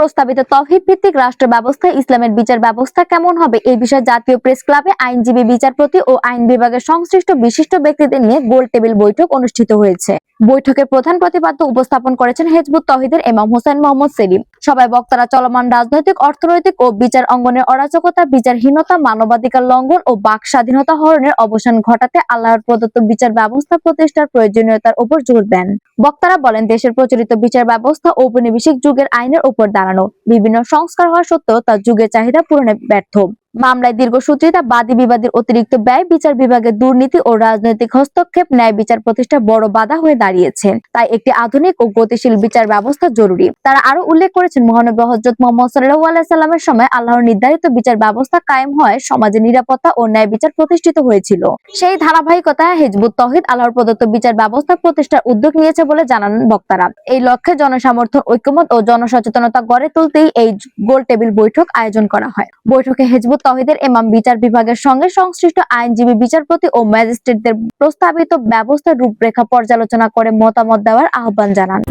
প্রস্তাবিত তৌহিদ ভিত্তিক রাষ্ট্র ব্যবস্থায় ইসলামের বিচার ব্যবস্থা কেমন হবে এই বিষয়ে জাতীয় প্রেস ক্লাবে আইনজীবী, বিচারপতি ও আইন বিভাগের সংশ্লিষ্ট বিশিষ্ট ব্যক্তিদের নিয়ে গোল টেবিল বৈঠক অনুষ্ঠিত হয়েছে। বৈঠকের প্রধান প্রতিপাদ্য উপস্থাপন করেছেন হিজবুত তৌহিদের ইমাম হোসেন মোহাম্মদ সেলিম। সবাই বক্তারা চলমান রাজনৈতিক, অর্থনৈতিক ও বিচার অঙ্গনের অরাজকতা, বিচারহীনতা, মানবাধিকার লঙ্ঘন ও বাক স্বাধীনতা হরণের অবসান ঘটাতে আল্লাহর প্রদত্ত বিচার ব্যবস্থা প্রতিষ্ঠার প্রয়োজনীয়তার উপর জোর দেন। বক্তারা বলেন, দেশের প্রচলিত বিচার ব্যবস্থা ঔপনিবেশিক যুগের আইনের উপর দাঁড়ানো, বিভিন্ন সংস্কার হওয়া সত্ত্বেও তা যুগের চাহিদা পূরণে ব্যর্থ। মামলায় দীর্ঘসূত্রিতা, বাদী বিবাদীর অতিরিক্ত ব্যয়, বিচার বিভাগের দুর্নীতি ও রাজনৈতিক হস্তক্ষেপ ন্যায় বিচার প্রতিষ্ঠার বড় বাধা হয়ে দাঁড়িয়েছে। তাই একটি আধুনিক ও গতিশীল বিচার ব্যবস্থা জরুরি। তারা আরো উল্লেখ করেছেন, মহানবী হযরত মুহাম্মদ সাল্লাল্লাহু আলাইহি সাল্লামের সময় আল্লাহর নির্ধারিত বিচার ব্যবস্থা কায়েম হয়, সমাজে নিরাপত্তা ও ন্যায় বিচার প্রতিষ্ঠিত হয়েছিল। সেই ধারাবাহিকতায় হিজবুত তৌহিদ আল্লাহর প্রদত্ত বিচার ব্যবস্থা প্রতিষ্ঠার উদ্যোগ নিয়েছে বলে জানান বক্তারা। এই লক্ষ্যে জনসমর্থন, ঐক্যমত ও জনসচেতনতা গড়ে তুলতেই এই গোল টেবিল বৈঠক আয়োজন করা হয়। বৈঠকে হিজবুত তৌহিদের ইমাম, বিচার বিভাগের সঙ্গে সংশ্লিষ্ট আইনজীবী, বিচারপতি ও ম্যাজিস্ট্রেটদের প্রস্তাবিত ব্যবস্থার রূপরেখা পর্যালোচনা করে মতামত দেওয়ার আহ্বান জানান।